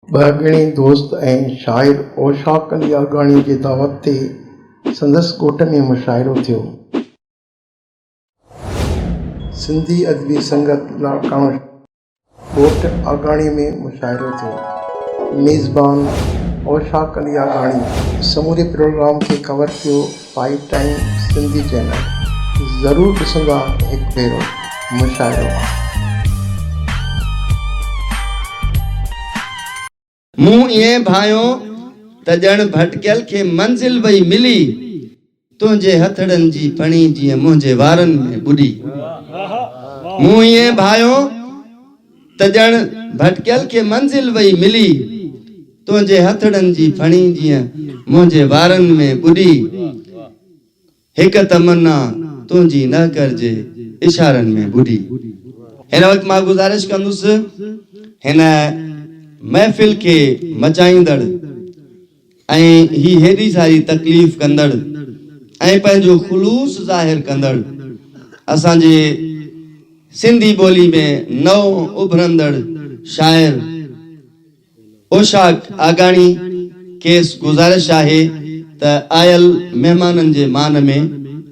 बहगणी दोस्त ऐं शाइर औशाक अली आगाणी जे दावत ते संदसि ॻोठ में मुशाइरो थियो। सिंधी अदबी संगत लाड़काणो ॻोठ आगाणी में मुशाइरो थियो। मेज़बान औशाक अली आगाणी समूरे प्रोग्राम खे कवर कयो 5 टाइम सिंधी चैनल। ज़रूरु ॾिसंदा हिकु भेरो मुशाइरो। मूं इएं भायो त ॼण भटकियल खे मंज़िल वई मिली, तुंहिंजे हथड़नि जी फणी जीअं मुंहिंजे वारनि में ॿुॾी। मूं इएं भायो त ॼण भटकियल खे मंज़िल वई मिली, तुंहिंजे हथड़नि जी फणी जीअं मुंहिंजे वारनि में ॿुॾी। हिक तमन्ना तुंहिंजी न करजे इशारनि में ॿुॾी। हिन वक़्तु मां गुज़ारिश कंदुसि हिन महफ़िल के मचाईंदड़ ऐं ही हेॾी सारी तकलीफ़ कंदड़ ऐं पंहिंजो खुलूस ज़ाहिर कंदड़ असांजे सिंधी ॿोली में नओ उभरंदड़ शाइर औशाक आगाणी खेसि गुज़ारिश आहे त आयल महिमाननि जे मान में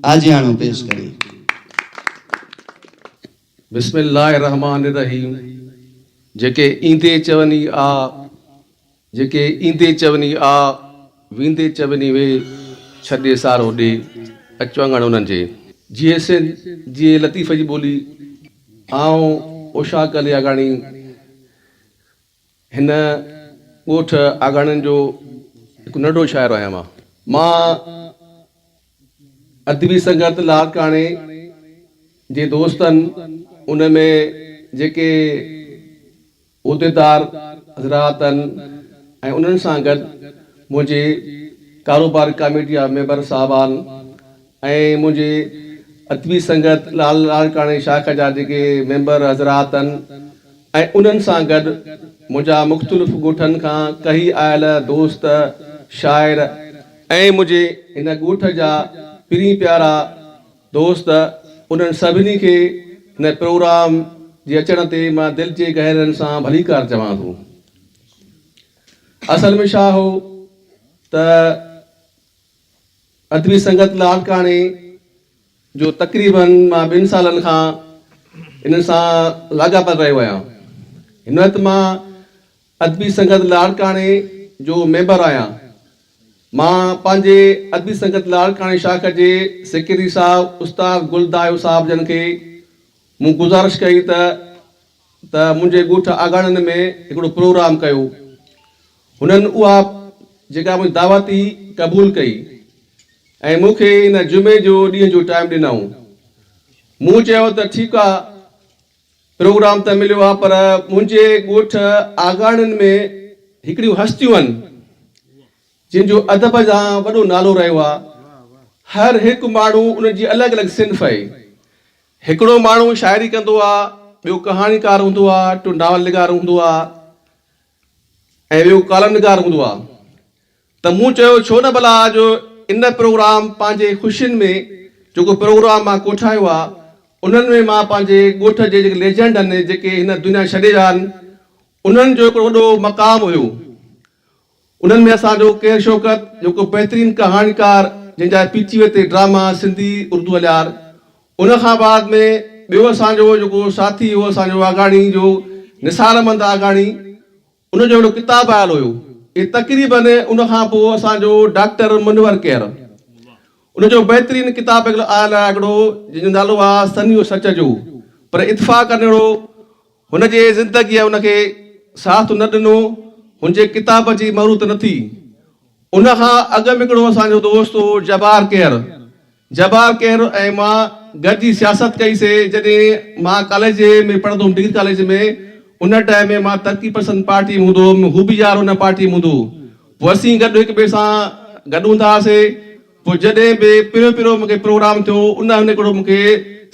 आजियाणो पेश करे। बिस्मिल्लाहिर्रहमानिर्रहीम। जेके ईंदे चवनी आ, जेके ईंदे चवनी आ, वींदे चवनी वे छॾे सारो ॾे अचवंगण उन्हनि जे। जीअं सिंध जीअं लतीफ़ जी ॿोली आऊं औशाक अली आगाणी हिन ॻोठ आगाणनि जो हिकु नंढो शाइर आहियां। मां अदबी संगत लाड़काणे जे दोस्तनि उन में जेके उहिदेदार हज़रातनि ऐं उन्हनि सां गॾु मुंहिंजे कारोबार कमेटी जा मेंबर साहबान ऐं मुंहिंजे अदबी संगत लाड़काणे शाख जा जेके मेंबर हज़रातनि ऐं उन्हनि सां गॾु मुंहिंजा मुख़्तलिफ़ ॻोठनि खां कई आयल दोस्त शाइर ऐं मुंहिंजे हिन ॻोठ जा पिरी प्यारा दोस्त, उन्हनि सभिनी खे हिन प्रोग्राम जे अचण ते मां दिलि जे गहरनि सां भलीकार चवां थो। असल में छा हो त अदबी संगत लाड़काणे जो तक़रीबन मां 2 सालनि खां इन सां लाॻापियल रहियो आहियां। हिन वक़्तु मां अदबी संगत लाड़काणे जो मेंबर आहियां। मां पंहिंजे अदबी संगत लाड़काणे शाख जे सेक्रेटरी साहब उस्ताद गुलदायो साहब जन खे मूं गुज़ारिश कई त मुंहिंजे ॻोठ आगाणनि में हिकिड़ो प्रोग्राम कयो। हुननि उहा जेका मुंहिंजी दावत ई क़बूल कई ऐं मूंखे हिन जुमे जो ॾींहं जो टाइम ॾिनऊं। मूं चयो त ठीकु आहे, प्रोग्राम त मिलियो आहे, पर मुंहिंजे ॻोठ आगाणनि में हिकिड़ियूं हस्तियूं आहिनि जिन जो अदब सां वॾो नालो रहियो आहे। हर हिकु माण्हू उन जी अलॻि अलॻि सिन्फ़ आहे। हिकिड़ो माण्हू शाइरी कंदो आहे, ॿियो कहाणीकार हूंदो आहे, टियों नावल निगार हूंदो आहे ऐं ॿियो कालम निगार हूंदो आहे। त मूं चयो छो न भला जो इन प्रोग्राम पंहिंजे ख़ुशियुनि में जेको प्रोग्राम मां कोठायो आहे उन्हनि में मां पंहिंजे ॻोठ जे जेके लेजेंड आहिनि जेके हिन दुनिया छॾे विया आहिनि उन्हनि जो हिकिड़ो वॾो मक़ाम हुयो। उन्हनि में असांजो केर शौकत जेको बहितरीन कहाणीकार जंहिंजा पीटीवी ते ड्रामा सिंधी उर्दू हलियार, उन खां बाद में ॿियो असांजो जेको साथी हो असांजो आगाणी जो निसार अहमद आगाणी, उनजो हिकिड़ो किताबु आयल हुयो। इहे तक़रीबन उन खां पोइ असांजो डॉक्टर मुनवर केर, उनजो बहितरीन किताबु हिकिड़ो आयल आहे हिकिड़ो जंहिंजो नालो आहे सनियो सच जो। पर इतफ़ाक़ अहिड़ो हुनजे ज़िंदगीअ उनखे साथ न ॾिनो, हुनजे किताब जी मरूत न थी। उन खां अॻु में हिकिड़ो असांजो दोस्त हो जबार केर ऐं मां गॾिजी सियासत कईसीं। जॾहिं मां कॉलेज में पढ़ंदो हुउमि, डिग्री कॉलेज में, उन टाइम में मां तरक़ी पसंद पार्टी में हूंदो हुउमि, हू बि यार हुन पार्टी में हूंदो। पोइ असीं गॾु हिक ॿिए सां गॾु हूंदा हुआसीं। पोइ जॾहिं बि पहिरियों मूंखे प्रोग्राम थियो उन हिकिड़ो मूंखे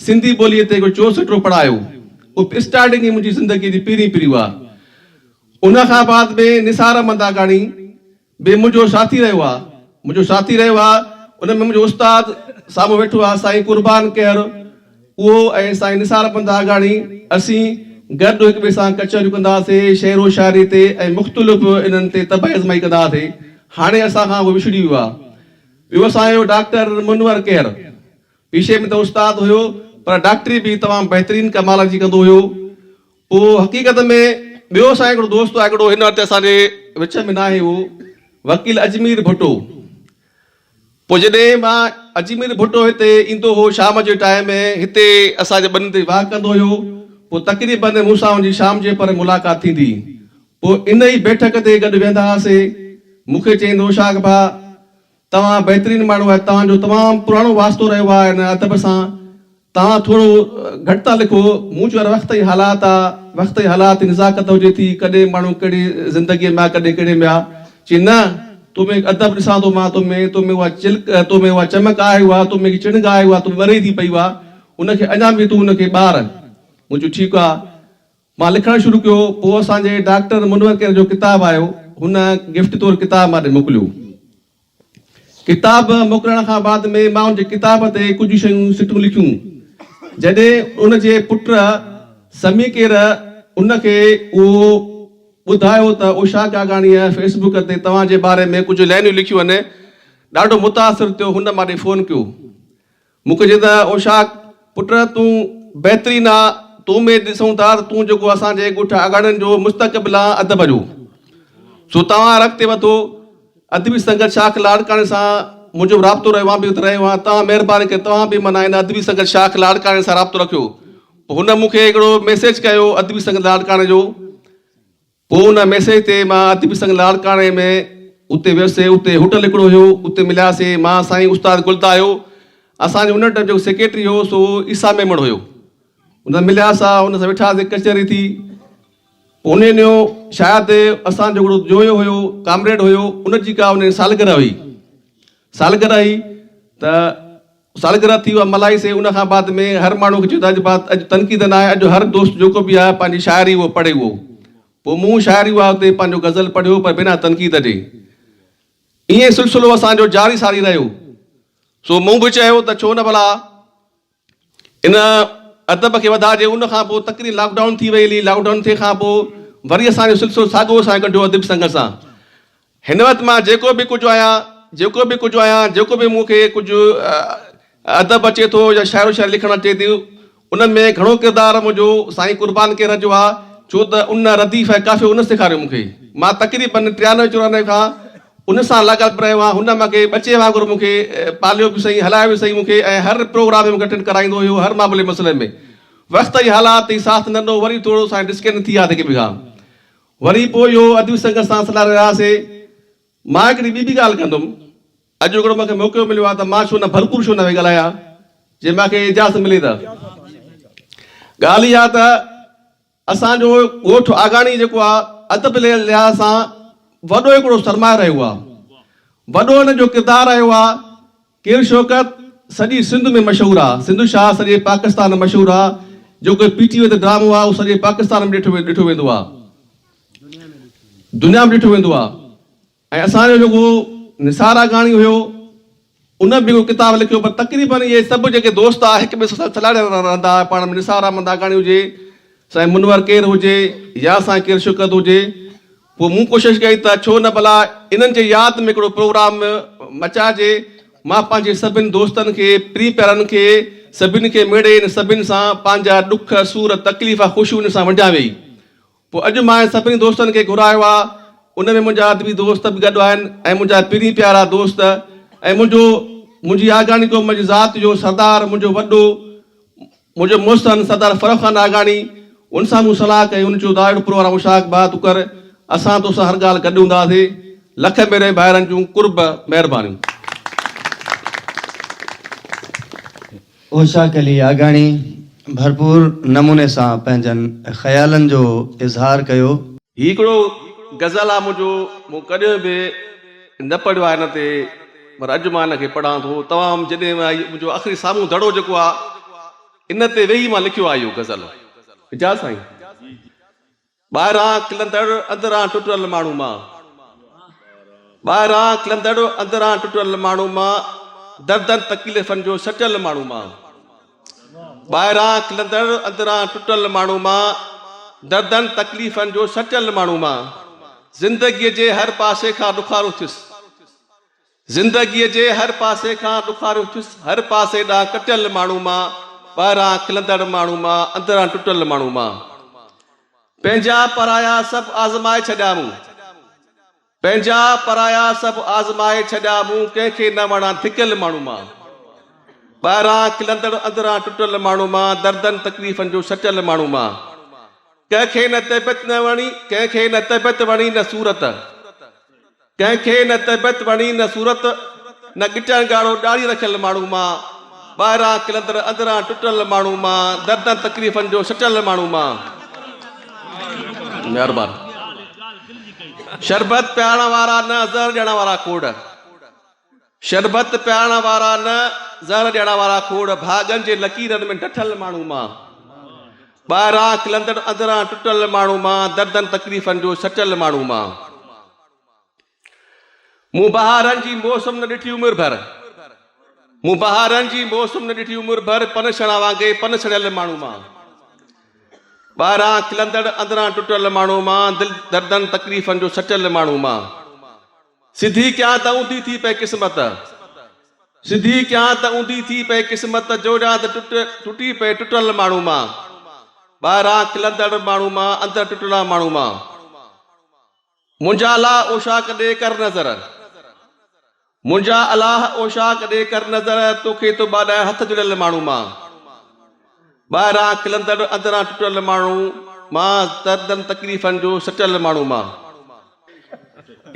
सिंधी ॿोलीअ ते हिकिड़ो चौसठो पढ़ायो। उहो स्टार्टिंग ई मुंहिंजी ज़िंदगीअ जी पहिरीं हुआ। उन खां बाद में निसार अहमद आगाणी बि मुंहिंजो साथी रहियो आहे। उन में मुंहिंजो उस्ताद साम्हूं वेठो आहे साईं कुर्बान केर, उहो ऐं साईं निसार अहमद आगाणी, असीं गॾु हिक ॿिए सां कचहरियूं कंदासीं, शेरो शाइरी ते ऐं मुख़्तलिफ़ इन्हनि ते तबाही आज़माई कंदासीं। हाणे असां खां उहो विछड़ी वियो आहे। ॿियो असांजो डॉक्टर मुनवर केर पीछे में त उस्ताद हुयो, पर डॉक्टरी बि तमामु बहितरीनु कमाल जी कंदो हुयो। पोइ हक़ीक़त में ॿियो असांजो हिकिड़ो दोस्त आहे, हिकिड़ो हिन वटि असांजे विच में न आहे, उहो वकील अजमीर भुट्टो। पोइ जॾहिं मां अजमीर भुट्टो हिते ईंदो हो शाम जे टाइम में, हिते असांजे ॿनि ते वाह कंदो हुयो। पोइ तक़रीबन मूंसां हुनजी शाम जे पर मुलाक़ात थींदी। पोइ इन ई बैठक ते गॾु वेंदा हुआसीं। मूंखे चईंदो शाख भाउ तव्हां बहितरीनु माण्हू आहे, तव्हांजो तमामु पुराणो वास्तो रहियो आहे हिन अदब सां, तव्हां थोरो घटि था लिखो। मूं चयो वक़्त जी हालात आहे, वक़्त जी हालात निज़ाकत हुजे थी, कॾहिं माण्हू कहिड़ी ज़िंदगीअ में आहे, कॾहिं कहिड़े में आहे। चई न तुम्हें अदब ॾिसां थो मां, तुम्हें उहा चिल्क, तुम्हें उहा चमक आहे, उहा तुम्हें चिणग आहे, उहा तूं मरे थी पई उहा, उनखे अञा बि तूं उनखे ॿार। मूं चयो ठीकु आहे। मां लिखणु शुरू कयो। पोइ असांजे डॉक्टर मुनवर केर जो किताबु आयो, हुन गिफ्ट तौरु किताबु मां मोकिलियो। किताब मोकिलण खां बाद में मां हुनजे किताब ते कुझु शयूं सिटियूं लिखियूं। जॾहिं उनजे पुट समी केर उनखे उहो ॿुधायो त उषा कागाणीअ फेसबुक ते तव्हांजे बारे में कुझु लाइनियूं लिखियूं आहिनि, ॾाढो मुतासिर थियो। हुन मां फ़ोन कयो, मूंखे चए त उषा पुट तूं बहितरीनु आहे, तूं में ॾिसूं था तूं जेको असांजे ॻोठ अगाड़नि जो मुस्तक़बिल आहे अदब जो, सो तव्हां रखते वठो। अदबी संगत शाख लाड़काणे सां मुंहिंजो राब्तो रहियो आहे, बि रहियो आहे। तव्हां महिरबानी करे तव्हां बि माना हिन अदबी संगत शाख लाड़काणे सां राब्तो रखियो। पोइ हुन मूंखे हिकिड़ो मैसेज कयो अदबी संगत लाड़काणे जो। पोइ हुन मैसेज ते मां अदबी संगत लाड़काणे में उते वियुसि। उते होटल हिकिड़ो हुयो, उते मिलियासीं। मां साईं उस्ताद गुलता आयो, असांजो उन टाइम जेको सेक्रेटरी हो सो ईसा मेमण हुयो। हुन मिलियासीं, हुन सां वेठासीं, कचहरी थी। उन ॾियो शायदि असांजो हिकिड़ो जोयो हुयो, कामरेड हुयो, उनजी का उन सालगिरह हुई। सालगिरह हुई त सालगिरह थी उहा मल्हाईसीं। उन खां बाद में हर माण्हू खे चयो त अॼु तनक़ीद न आहे, अॼु हर दोस्त जेको बि आहे पंहिंजी शाइरी उहो पढ़े उहो। पोइ मूं शाइरी उहा हुते पंहिंजो गज़ल पढ़ियो, पर बिना तनक़ीद जे। ईअं सिलसिलो असांजो जारी सारी रहियो। सो मूं बि चयो त छो न भला इन अदब खे वधाइजे। उन खां पोइ तकरीबन लॉकडाउन थी वई हली। लॉकडाउन थिए खां पोइ वरी असांजो सिलसिलो साॻियो असां कढियो अदब संगत सां। हिन वक़्तु मां जेको बि कुझु आहियां, जेको बि मूंखे कुझु अदब अचे थो या शाइरो शाइरी लिखणु अचे थी, उन में घणो किरदारु मुंहिंजो साईं कुर्बान केर जो आहे। छो त उन रदीफ़ ऐं काफ़ियो उन सेखारियो मूंखे। मां तक़रीबन 93-94 खां उन सां लॻल रहियो आहियां। हुन मूंखे बचे वांगुरु मूंखे पालियो बि सही, हलायो बि सही मूंखे, ऐं हर प्रोग्राम में मूंखे अटेंड कराईंदो हुयो, हर मामले मसइले में। वक़्त जी हालात ई साथ न ॾिनो, वरी थोरो सां डिस्कनेक्ट थी विया कंहिं खां। वरी पोइ इहो अदबी संगत सां सलाह रहियासीं। मां हिकिड़ी ॿी ॻाल्हि कंदुमि। अॼु हिकिड़ो मूंखे मौक़ो मिलियो आहे त मां छो न भरपूर छो न वेही ॻाल्हायां, जे मूंखे इजाज़त मिले त। ॻाल्हि इहा त असांजो ॻोठ आगाणी जेको आहे अदब लिहाज़ सां वॾो हिकिड़ो सरमायो रहियो आहे, वॾो हिन जो किरदारु रहियो आहे। केर शौकत सॼी सिंध में मशहूरु आहे, सिंधु शाह सॼे पाकिस्तान में मशहूरु आहे। जेको PTV ते ड्रामो आहे उहो सॼे पाकिस्तान में ॾिठो वेंदो आहे, दुनिया में ॾिठो वेंदो आहे। ऐं असांजो जेको निसार आगाणी हुयो, उन बि हिकिड़ो किताबु लिखियो। पर तक़रीबन इहे सभु जेके दोस्त आहे हिक ॿिए सां सलाह रहंदा हुआ। पाण में निसार अहमद आगाणी हुजे, साईं मुनवर केर हुजे, या साईं केर शौकत हुजे। पोइ मूं कोशिशि कई त छो न भला इन्हनि जे यादि में हिकिड़ो प्रोग्राम मचाइजे। मां पंहिंजे सभिनी दोस्तनि खे, प्री प्यारनि खे, सभिनी खे मिड़े इन सभिनी सां पंहिंजा ॾुख सूर तकलीफ़ ख़ुशियूं इन सां वंडिया वेई। पोइ अॼु मां सभिनी दोस्तनि खे घुरायो आहे। उन में मुंहिंजा अदबी दोस्त बि गॾु आहिनि, ऐं मुंहिंजा प्री प्यारा दोस्त, ऐं मुंहिंजी आगाणी क़ौम जी ज़ात जो सरदार, मुंहिंजो मोहसिन सरदार फरख खान आगाणी, उन सां मूं सलाह कई। उन जो दायरो प्रोग्राम उशाक बा तूं कर, असां तोसां हर ॻाल्हि गॾु हूंदासीं। लख मेरे भाइरनि जूं कुर्ब महिरबानियूं। उषा अली आगाणी भरपूर नमूने सां पंहिंजनि ख़्यालनि जो इज़हार कयो। ही हिकिड़ो गज़ल आहे मुंहिंजो, मूं कॾहिं बि न पढ़ियो आहे हिन ते, पर अॼु मां हिनखे पढ़ां थो। तमामु जॾहिं मुंहिंजो आख़िरी साम्हूं दड़ो जेको आहे इन ते वेही मां लिखियो आहे इहो गज़ल। इजाज़त साईं। ॿाहिरां खिलंदड़ अंदरां टुटल माण्हू मां, ॿाहिरां खिलंदड़ अंदरां टुटल माण्हू मां, दर्दनि तकलीफ़नि जो सटल माण्हू मां। ॿाहिरां खिलंदड़ अंदरां टुटल माण्हू मां, दर्दनि तकलीफ़नि जो सटियल माण्हू मां ज़िंदगीअ जे हर पासे खां ॾुखारो थियुसि ज़िंदगीअ जे हर पासे खां ॾुखारो थियुसि हर पासे ॾांहुं कटियल माण्हू मां ॿाहिरां खिलंदड़ माण्हू मां अंदरां टुटल माण्हू मां पंहिंजा पराया सभु आज़माए छॾिया मूं पंहिंजा पराया सभु आज़माए छॾिया मूं कंहिंखे न वणा धिकियल माण्हू मां ॿाहिरां खिलंदड़ अंदरां टुटल माण्हू मां दर्दनि तकलीफ़नि जो सटियल माण्हू मां कंहिंखे न तबियत न वणी कंहिंखे न तबियत वणी न सूरत कंहिंखे न तबियत वणी न सूरत न गिटण ॻाढ़ो ॾाढ़ी रखियल माण्हू मां ॿाहिरां खिलंदड़ अंदरां टुटल माण्हू मां दर्दनि तकलीफ़नि जो सटियल माण्हू मां महिरबानी शरबत पियारण वारा न ज़हर ॾियण वारा खोड़ शरबत पियारण वारा न ज़हर ॾियण वारा खोड़ भाॻनि जे लकीरनि में डठल माण्हू मां ॿाहिरां खिलंदड़ अंदरां टुटल माण्हू मां दर्दनि तकलीफ़नि जो सटियल माण्हू मां मूं बहारनि जी मौसम न ॾिठी उमिरि भर मूं बहारनि जी मौसम न ॾिठी उमिरि भर पन छण वांगुरु पन छड़ियल माण्हू मां ॿाहिरां खिलंदड़ अंदरां टुटल माण्हू मां दिलि दर्दनि तकलीफ़नि जो सटियल माण्हू मां सिधी कयां त ऊंधी थी पए क़िस्मत सिधी कयां त ऊंधी थी पए क़िस्मत जोड़ियां त टुटी पए टुटल माण्हू मां ॿाहिरां खिलंदड़ माण्हू मां अंदरि टुटल माण्हू मां मुंहिंजा अलाह ओशाक ॾे कर नज़र मुंहिंजा अलाह ओशाक ॾे कर नज़र तोखे तो ॿाॾाए हथ जुड़ियल माण्हू मां ॿाहिरां खिलंदड़ अंदरां टुटल माण्हू मां दर्दनि तकलीफ़नि जो सटियल माण्हू मां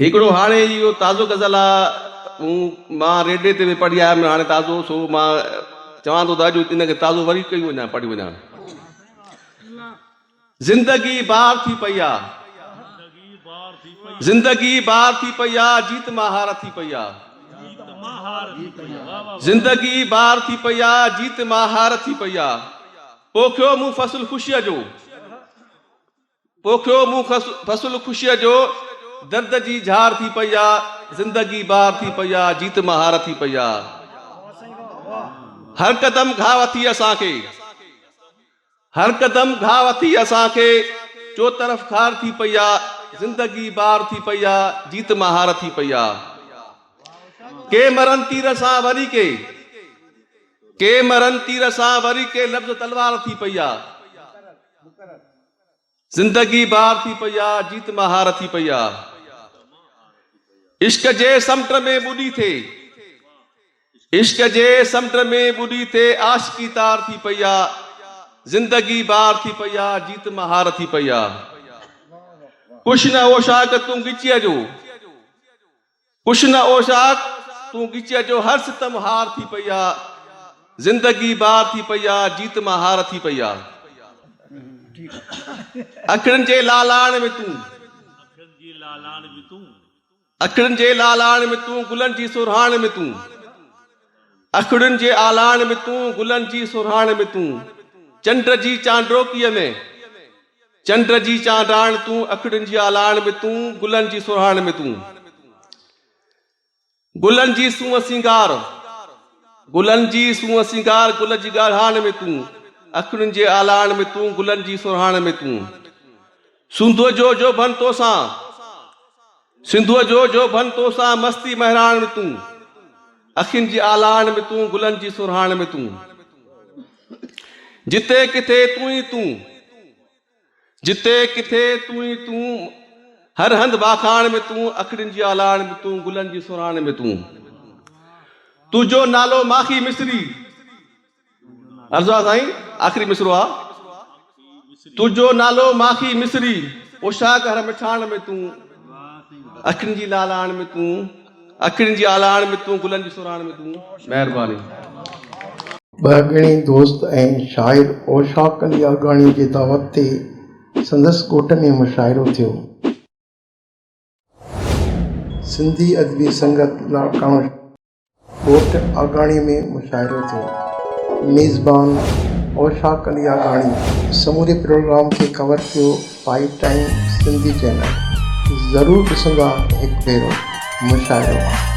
हिकिड़ो हाणे इहो ताज़ो गज़ल आहे मां रेडियो ते बि पढ़ी आयुमि हाणे ताज़ो सो मां चवां थो त अॼु इनखे ताज़ो वरी कई वञा पढ़ी वञा ज़िंदगी बार थी पई आहे ज़िंदगी बार थी पई आहे जीत मां हार थी पई आहे ज़िंदगी बार थी पई आहे जीत मां हार थी पई आहे पोखियो मूं फ़सुल ख़ुशीअ जो पोखियो मूं फ़सुल ख़ुशीअ जो दर्द जी झार थी पई आहे ज़िंदगी बार थी पई आहे जीत मां हार थी पई आहे हर क़दम घाव थी असांखे हर क़दम घाव थी असांखे चो तरफ़ खार थी पई आहे ज़िंदगी बार थी पई आहे जीत मां हार थी पई आहे के मरनि तीर सां वरी के मरनि तीर सां वरी के लफ़्ज़ तलवार थी पई आहे ज़िंदगी बार थी पई आहे जीत मां हार थी पई आहे इश्क जे समुंड में ॿुॾी थे इश्क जे समुंड में ॿुॾी थे आशिकी तार थी पई आहे ज़िंदगी बार थी पई आहे जीत मां हार थी पई आहे कुछ न ओशाक तूं गिचीअ जो कुछ न ओशाक तूं गिचीअ जो हर सितम हार थी पई आहे ज़िंदगी बार थी पई आहे जीत मां हार थी पई आहे अखियुनि जे लालाण में तूं अखियुनि जे लालाण में तूं गुलनि जी सुरहाण में तूं अखियुनि जे आलाण में तूं गुलनि जी सुरहाण में तूं चंड जी चांडोकीअ में चंड जी चांडाण तूं अखियुनि जी आलाण में तूं गुलनि जी सुरहाण में तूं गुलनि जी सूंहं सिंगार गुलनि जी सूंहं सिंगार गुल जी ॻाढ़ाण में तूं अखियुनि जे आलाण में तूं गुलनि जी सुरहाण में तूं सिंधुअ जो भन तोसां सिंधुअ जो भन तोसां मस्ती महराण में तूं अखियुनि जी आलाण में तूं गुलनि जी सुरहाण में तूं जिते किथे तूं ई तूं जिते किथे तूं ई तूं हर हंधि वाखाण में तूं अखियुनि जी आलाण में तूं गुलनि जी सुरहाण में तूं तुंहिंजो नालो माखी मिस्री अर्ज़ु आहे साईं आख़िरी मिसरो आहे तुंहिंजो नालो माखी मिस्री ओशाक हर मिठाण में तूं अखियुनि जी लालाण में तूं अखियुनि जी आलाण में तूं गुलनि जी सुरहाण में तूं महिरबानी ॿ दोस्त ऐं शाइर ओशाक अली आगाणी जे दावत ते संदसि ॻोठ में मुशाइरो थियो सिंधी अदबी संगत लाड़काणो ॻोठ आगाणी में मुशाइरो थियो मेज़बान ओशाक अली आगाणी समूरे प्रोग्राम खे कवर कयो 5 टाइम सिंधी चैनल ज़रूरु ॾिसंदा हिकु भेरो मुशाइरो